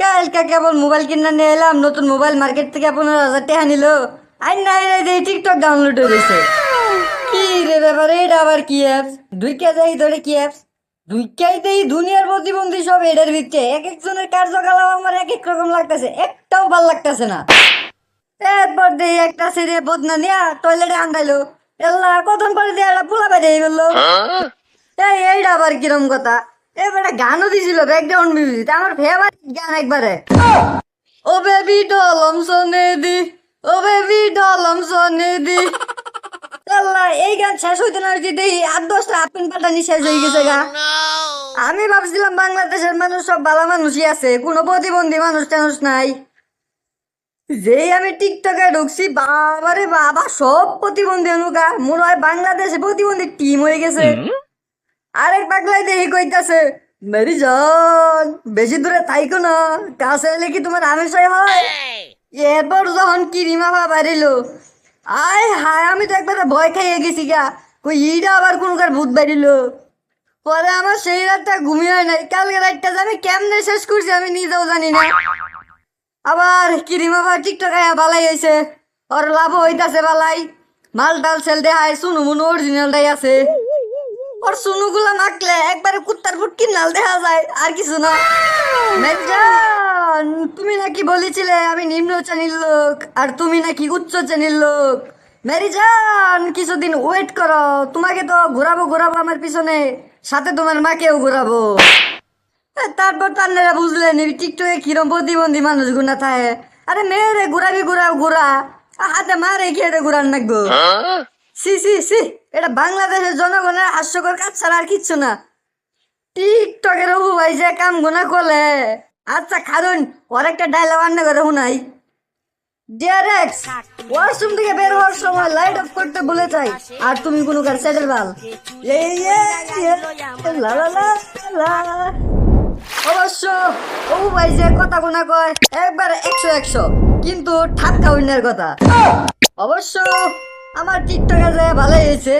কালকে cable mobile কিনে নিয়ে এলাম, নতুন মোবাইল মার্কেট থেকে 15,000 টাকা নিল। আর নাই টিকটক ডাউনলোড হয়ে গেছে। কি রে ব্যাপারে, এটা আবার কি অ্যাপস? দুইকা যাই ধরে কি অ্যাপস? দুইকাই দেই দুনিয়ার প্রতিবন্ধী সব এটার ভিতরে। এক একজনের কার্যকলাপ আমার এক এক রকম লাগতেছে, একটাও ভাল লাগতেছে না। এরপর দেই একটা ছেড়ে বদনা নিয়া টয়লেটে আন্দাইলো। এল্লা কতক্ষণ পরে দিয়ে একটা পোলা বাইরে বললো, এইটা আবার কিরম কথা? এবার গানও দিছিল ব্যাকগ্রাউন্ড মিউজিক, আমার ফেভারিট গান একবারে। ও বেবি ডলম সনে দি, ও বেবি ডলম সনে দি। আল্লাহ, এই গান শেষ হইতে না হইতে দেখি 8-10টা আপেন পাঠানি শেষ হয়ে গেছে গা। আমি ভাবছিলাম বাংলাদেশের মানুষ সব ভালো মানুষই আছে, কোনো প্রতিবন্ধী মানুষ টানুষ নাই। যেই আমি টিকটকে ঢুকছি, বাবারে বাবা, সব প্রতিবন্ধী অনুকা। মনে হয় বাংলাদেশে প্রতিবন্ধী টিম হয়ে গেছে। আরেক পাগলাই দেখি কইতাছে, মেরি জান বেশি দূরে থাইকো না, কাছে এলে কি তোমার আমেশাই হয়? এরপর যখন কিরিমা বাড়িলো, আয় হায়, আমি তো একবারে ভয় খাইয়ে গেছি গা। কই ইটা আবার কোনকার ভূত বাড়িলো। পরে আমার সেই রাতটা ঘুমিয়ে হয় নাই। কালকে রাতটা আমি কেমনে শেষ করছি আমি নিজেও জানি না। আবার কিরিমা বা টিকটক আয়া বালাই হয়েছে, ওর লাভ হইতাছে বালাই। মাল টাল সেল দেখায়, সুনু মুনু অরিজিনালটাই আছে। ওর সুনুগুলা মাখলে একবারে কুত্তার ফুটকি নাল দেখা যায়, আর কিছু না। মেজান, তুমি নাকি বলেছিলে আমি নিম্ন শ্রেণীর লোক, আর তুমি নাকি উচ্চ শ্রেণীর লোক। মেরিজান, কিছুদিন ওয়েট করো, তোমাকে তো ঘোরাবো ঘোরাবো আমার পিছনে, সাথে তোমার মাকেও ঘোরাবো। তারপর তান্নারা বুঝলেন টিকটকে কিরম প্রতিবন্ধী মানুষ গুনা থাকে। আরে মেয়েরে ঘুরাবি ঘুরাও ঘুরা, হাতে মারে খেয়ে ঘুরান নাকবো। সি সি সি, এটা বাংলাদেশের জনগণের হাস্যকর কাজ ছাড়া আর কিচ্ছু না। টিকটকের হবু ভাই যে কাম গুনা করলে। আচ্ছা খারুন, ওর একটা ডায়লগ রান্না করে শুনাই। ডিয়ার এক্স, ওয়াশরুম থেকে বের হওয়ার সময় লাইট অফ করতে ভুলে যাই, আর তুমি কোনো কার সেটের বাল। লা লা লা লা। অবশ্য হবু ভাই যে কথা গুনা কয় একবার 100 কিন্তু ঠাটকা অন্যের কথা। অবশ্য আমার টিকটকে যে ভালোই হয়েছে,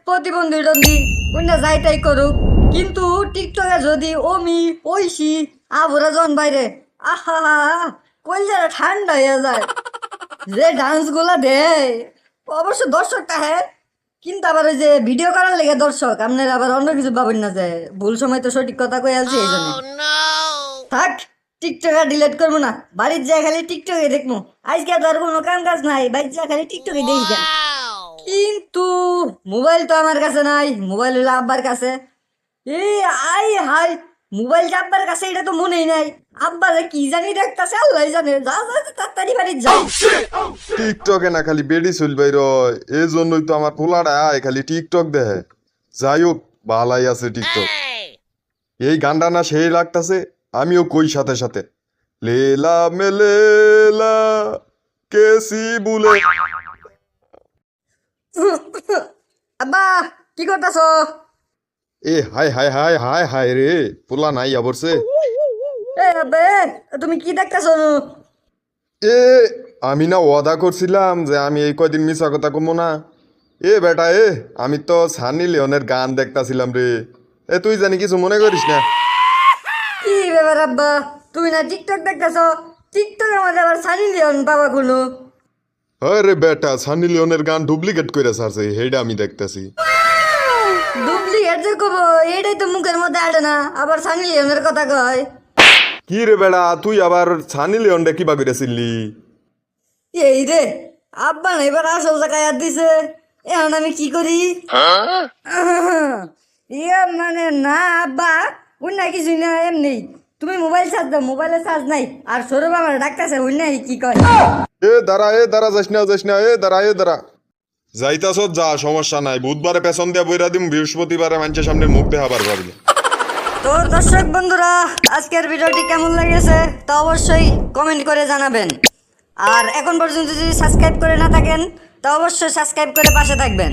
প্রতিবন্ধী টন্ধী অন্য যাই তাই করুক, কিন্তু টিকটকে যদি অমি ঐশী আবরা জন বাইরে, আহা কইলে ঠান্ডা হয়ে যায়। যে ডান্স গুলা দেয়, অবশ্য দর্শকটা হ্যাঁ, কিন্তু আবার ওই যে ভিডিও করার লেগে দর্শক, আপনারা আবার অন্য কিছু ভাবেন না যে ভুল সময় তো সঠিক কথা কয়ে আলছি। এই জন্য থাক, টিকটক আর ডিলেট করবো না, বাড়ির যা খালি টিকটকে দেখবো। আজকে তো আর কোনো কাম কাজ নাই, বাড়ির যা খালি টিকটকে দেখি। কিন্তু মোবাইল তো আমার কাছে নাই, মোবাইল হলো আব্বার কাছে। এই আই হাই, মোবাইলটা আব্বার কাছে, এটা তো মনেই নাই। আব্বারে কি জানি দেখতাছে আল্লাহ জানে। যা যা তাড়াতাড়ি বাড়ি যাও। টিকটকে না খালি বেডি চলবাই রয়, এই জন্যই তো আমার পোলাটা আয় খালি টিকটক দেখে। যাই হোক, ভালাই আছে টিকটক। এই গানটা না সেই লাগতাছে, আমিও কই সাথে সাথে লেলা মেলেলা কেসি বুলে। আব্বা কি করতেছ? এ hi hi hi hi hi রে, পোলা নাই আবরছে। এ আব্বে, তুমি কি দেখতেছ? এ আমি না ওয়াদা করছিলাম যে আমি এই কয়দিন মিছা কথা কমো না। এ বেটা, আমি তো সানি লিওনের গান দেখতাছিলাম রে। তুই জানি কিছু মনে করিস না? কি ব্যাপার আব্বা, তুমি না টিকটক দেখতেছ? টিকটকের মধ্যে আবার সানি লিওন বাবা কোনো? আরে বেটা, সানি লিওনের গান ডুপ্লিকেট করে ছাড়ছে, হেডা আমি দেখতাছি। ডুপ্লিকেট যে কব, এটাই তো মুখের মধ্যে আটে না, আবার সানি লিওনের কথা কয়। কি রে বেটা, তুই আবার সানি লিওনটা কিবা করে চিনলি? এই রে, আব্বা না এবার আসল জায়গায় আর দিছে, এখন আমি কি করি? ইয়ে মানে না আব্বা, অন্য কিছুই না, এমনি তুমি মোবাইল চার্জ দাও, মোবাইলে চার্জ নাই। আর সৌরভ আমার ডাক্তারছে, অন্য কি কয়? দাঁড়া যাস না দাঁড়া। যাইতাছ যা, সমস্যা নাই। বুধবারে পেছন দিয়া বইরা দিম, বৃহস্পতিবারে মানুষের সামনে মুখ দেখাবার পারবি। তো দর্শক বন্ধুরা, আজকের ভিডিওটি কেমন লেগেছে তা অবশ্যই কমেন্ট করে জানাবেন। আর এখন পর্যন্ত যদি সাবস্ক্রাইব করে না থাকেন তা অবশ্যই সাবস্ক্রাইব করে পাশে থাকবেন।